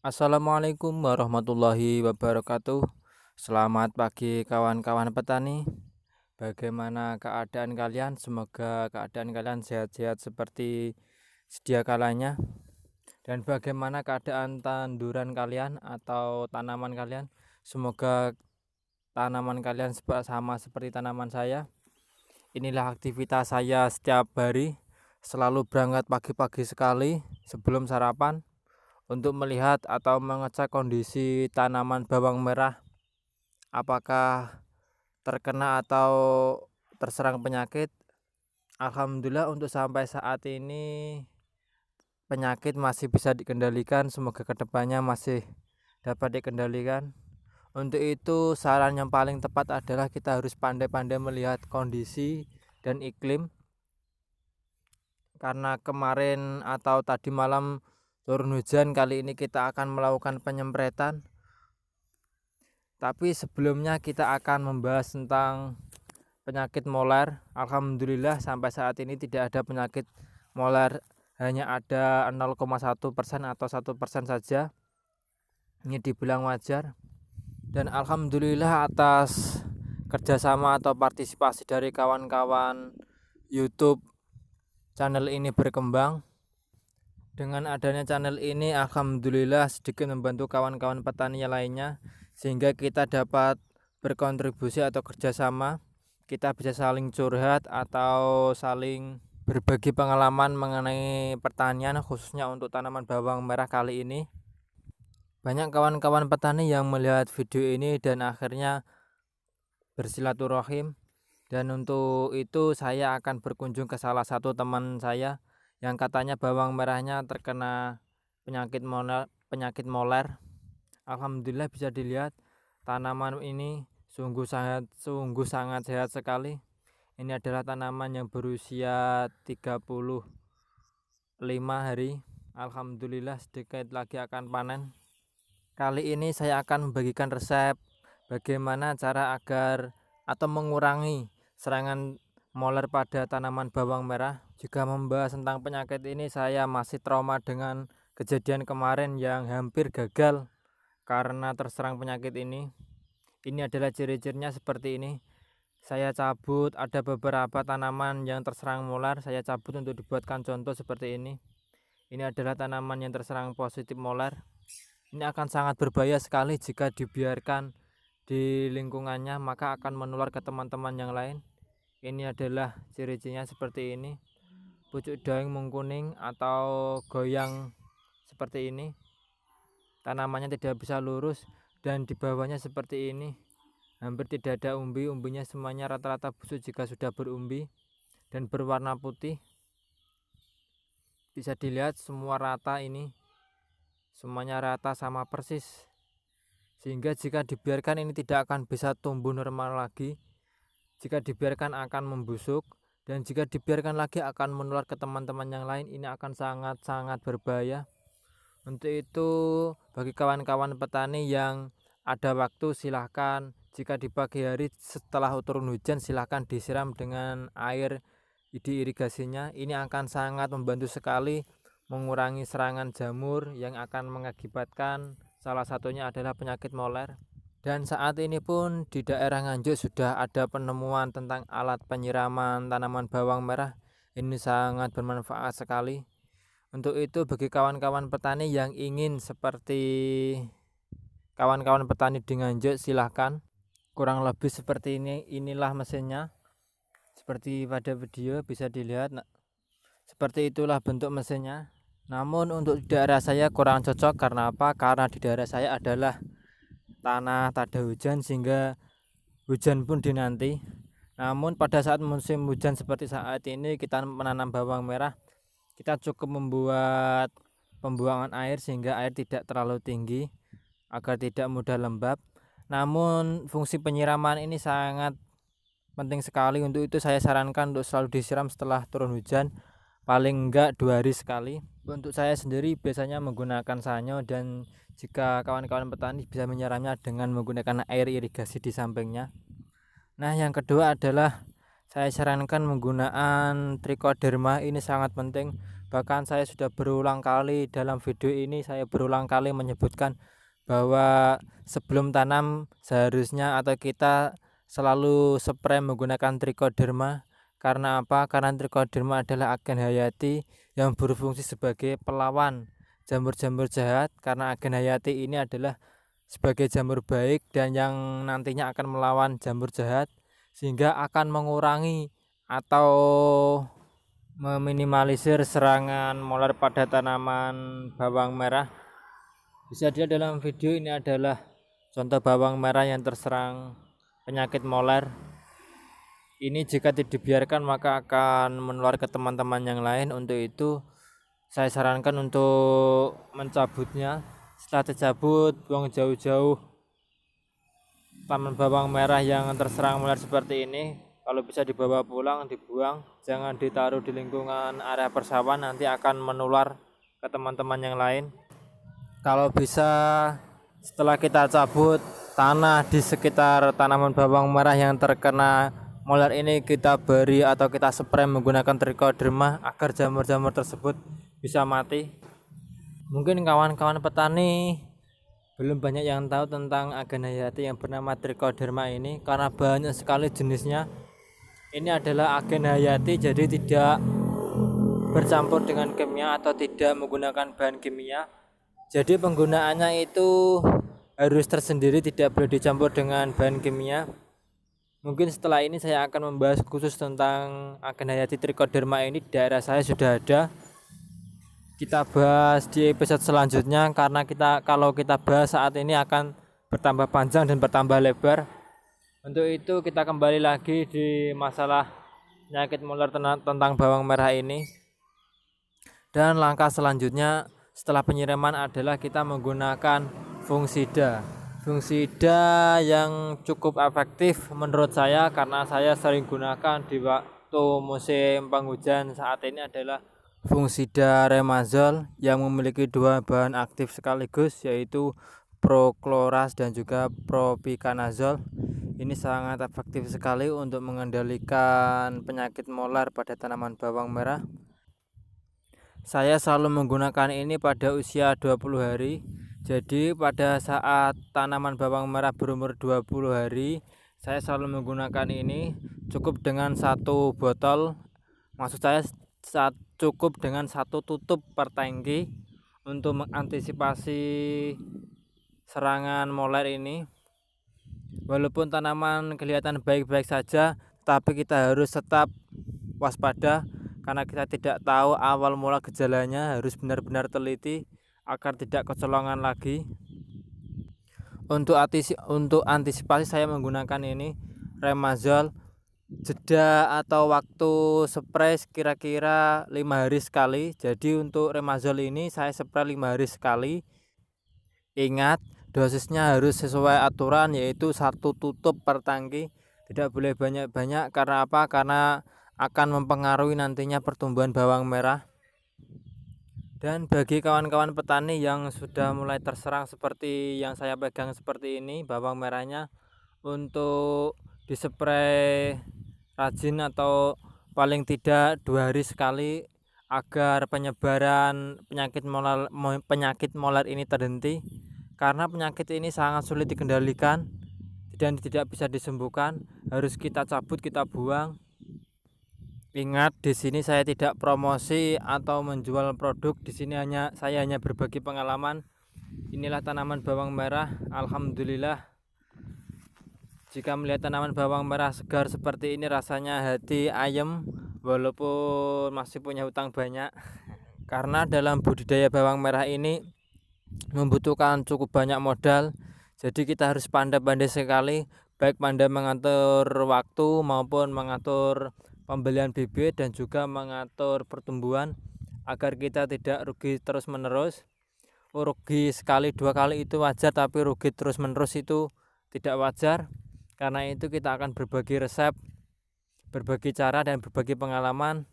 Assalamualaikum warahmatullahi wabarakatuh. Selamat pagi kawan-kawan petani. Bagaimana keadaan kalian? Semoga keadaan kalian sehat-sehat seperti sedia kalanya. Dan bagaimana keadaan tanduran kalian atau tanaman kalian? Semoga tanaman kalian sama seperti tanaman saya. Inilah aktivitas saya setiap hari. Selalu berangkat pagi-pagi sekali sebelum sarapan untuk melihat atau mengecek kondisi tanaman bawang merah apakah terkena atau terserang penyakit. Alhamdulillah untuk sampai saat ini penyakit masih bisa dikendalikan, semoga kedepannya masih dapat dikendalikan. Untuk itu saran yang paling tepat adalah kita harus pandai-pandai melihat kondisi dan iklim, karena kemarin atau tadi malam turun hujan. Kali ini kita akan melakukan penyemprotan. Tapi sebelumnya kita akan membahas tentang penyakit molar. Alhamdulillah sampai saat ini tidak ada penyakit molar, hanya ada 0,1% atau 1% saja. Ini dibilang wajar. Dan alhamdulillah atas kerjasama atau partisipasi dari kawan-kawan YouTube, channel ini berkembang. Dengan adanya channel ini alhamdulillah sedikit membantu kawan-kawan petani lainnya, sehingga kita dapat berkontribusi atau kerjasama. Kita bisa saling curhat atau saling berbagi pengalaman mengenai pertanian, khususnya untuk tanaman bawang merah kali ini. Banyak kawan-kawan petani yang melihat video ini dan akhirnya bersilaturahim. Dan untuk itu saya akan berkunjung ke salah satu teman saya yang katanya bawang merahnya terkena penyakit moler. Alhamdulillah bisa dilihat tanaman ini sungguh sangat sehat sekali. Ini adalah tanaman yang berusia 35 hari. Alhamdulillah sedikit lagi akan panen. Kali ini saya akan membagikan resep bagaimana cara agar atau mengurangi serangan moler pada tanaman bawang merah. Jika membahas tentang penyakit ini, saya masih trauma dengan kejadian kemarin yang hampir gagal karena terserang penyakit ini. Ini adalah ciri-cirinya seperti ini. Saya cabut, ada beberapa tanaman yang terserang molar, saya cabut untuk dibuatkan contoh seperti ini. Ini adalah tanaman yang terserang positif molar. Ini akan sangat berbahaya sekali jika dibiarkan di lingkungannya, maka akan menular ke teman-teman yang lain. Ini adalah ciri-cirinya seperti ini. Pucuk daun mengkuning atau goyang seperti ini. Tanamannya tidak bisa lurus dan di bawahnya seperti ini. Hampir tidak ada umbi-umbinya, semuanya rata-rata busuk jika sudah berumbi dan berwarna putih. Bisa dilihat semua rata ini. Semuanya rata sama persis. Sehingga jika dibiarkan ini tidak akan bisa tumbuh normal lagi. Jika dibiarkan akan membusuk, dan jika dibiarkan lagi akan menular ke teman-teman yang lain. Ini akan sangat-sangat berbahaya. Untuk itu bagi kawan-kawan petani yang ada waktu, silahkan jika di pagi hari setelah turun hujan silahkan disiram dengan air di irigasinya. Ini akan sangat membantu sekali mengurangi serangan jamur yang akan mengakibatkan salah satunya adalah penyakit moler. Dan saat ini pun di daerah Nganjuk sudah ada penemuan tentang alat penyiraman tanaman bawang merah. Ini sangat bermanfaat sekali. Untuk itu bagi kawan-kawan petani yang ingin seperti kawan-kawan petani di Nganjuk, silahkan. Kurang lebih seperti ini, inilah mesinnya. Seperti pada video bisa dilihat. Seperti itulah bentuk mesinnya. Namun untuk di daerah saya kurang cocok, karena apa? Karena di daerah saya adalah tanah tak ada hujan, sehingga hujan pun dinanti. Namun pada saat musim hujan seperti saat ini kita menanam bawang merah, kita cukup membuat pembuangan air sehingga air tidak terlalu tinggi agar tidak mudah lembab. Namun fungsi penyiraman ini sangat penting sekali. Untuk itu saya sarankan untuk selalu disiram setelah turun hujan, paling enggak 2 hari sekali. Untuk saya sendiri biasanya menggunakan sanyo, dan jika kawan-kawan petani bisa menyiramnya dengan menggunakan air irigasi di sampingnya. Nah, yang kedua adalah Saya sarankan menggunakan trichoderma, ini sangat penting. Bahkan saya sudah berulang kali dalam video ini, saya berulang kali menyebutkan bahwa sebelum tanam seharusnya atau kita selalu spray menggunakan trichoderma. Karena apa? Karena trichoderma adalah agen hayati yang berfungsi sebagai pelawan jamur-jamur jahat, karena agen hayati ini adalah sebagai jamur baik dan yang nantinya akan melawan jamur jahat, sehingga akan mengurangi atau meminimalisir serangan molar pada tanaman bawang merah. Bisa dilihat dalam video ini adalah contoh bawang merah yang terserang penyakit molar. Ini jika dibiarkan maka akan menular ke teman-teman yang lain. Untuk itu saya sarankan untuk mencabutnya. Setelah dicabut, buang jauh-jauh taman bawang merah yang terserang molar seperti ini. Kalau bisa dibawa pulang, dibuang, jangan ditaruh di lingkungan area persawahan, nanti akan menular ke teman-teman yang lain. Kalau bisa setelah kita cabut tanah di sekitar tanaman bawang merah yang terkena molar ini, kita beri atau kita spray menggunakan trichoderma agar jamur-jamur tersebut bisa mati. Mungkin kawan-kawan petani belum banyak yang tahu tentang agen hayati yang bernama trichoderma ini, karena banyak sekali jenisnya. Ini adalah agen hayati, jadi tidak bercampur dengan kimia atau tidak menggunakan bahan kimia. Jadi penggunaannya itu harus tersendiri, tidak boleh dicampur dengan bahan kimia. Mungkin setelah ini saya akan membahas khusus tentang agen hayati trichoderma ini. Di daerah saya sudah ada. Kita bahas di episode selanjutnya, karena kalau kita bahas saat ini akan bertambah panjang dan bertambah lebar. Untuk itu kita kembali lagi di masalah penyakit molar tentang bawang merah ini. Dan langkah selanjutnya setelah penyiraman adalah kita menggunakan fungisida. Fungisida yang cukup efektif menurut saya, karena saya sering gunakan di waktu musim penghujan saat ini, adalah fungisida Remazol yang memiliki dua bahan aktif sekaligus, yaitu Prochloras dan juga Propiconazole. Ini sangat efektif sekali untuk mengendalikan penyakit molar pada tanaman bawang merah. Saya selalu menggunakan ini pada usia 20 hari. Jadi pada saat tanaman bawang merah berumur 20 hari, saya selalu menggunakan ini. Cukup dengan satu botol, maksud saya cukup dengan satu tutup per tangki untuk mengantisipasi serangan molar ini. Walaupun tanaman kelihatan baik-baik saja, tapi kita harus tetap waspada, karena kita tidak tahu awal mula gejalanya. Harus benar-benar teliti agar tidak kecolongan lagi. Untuk antisipasi saya menggunakan ini Remazol. Jeda atau waktu spray kira-kira 5 hari sekali. Jadi untuk Remazol ini saya spray 5 hari sekali. Ingat, dosisnya harus sesuai aturan, yaitu satu tutup per tangki. Tidak boleh banyak-banyak. Karena apa? Karena akan mempengaruhi nantinya pertumbuhan bawang merah. Dan bagi kawan-kawan petani yang sudah mulai terserang seperti yang saya pegang seperti ini bawang merahnya, untuk dispray rajin atau paling tidak 2 hari sekali agar penyebaran penyakit molar ini terhenti, karena penyakit ini sangat sulit dikendalikan dan tidak bisa disembuhkan. Harus kita cabut, kita buang. Ingat, di sini saya tidak promosi atau menjual produk. Di sini saya hanya berbagi pengalaman. Inilah tanaman bawang merah. Alhamdulillah, jika melihat tanaman bawang merah segar seperti ini, rasanya hati ayem walaupun masih punya hutang banyak. Karena dalam budidaya bawang merah ini membutuhkan cukup banyak modal. Jadi kita harus pandai-pandai sekali, baik pandai mengatur waktu maupun mengatur pembelian bibit dan juga mengatur pertumbuhan, agar kita tidak rugi terus menerus. Rugi sekali 2 kali itu wajar, tapi rugi terus menerus itu tidak wajar. Karena itu kita akan berbagi resep, berbagi cara, dan berbagi pengalaman.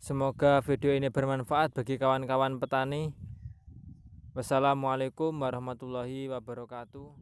Semoga video ini bermanfaat bagi kawan-kawan petani. Wassalamualaikum warahmatullahi wabarakatuh.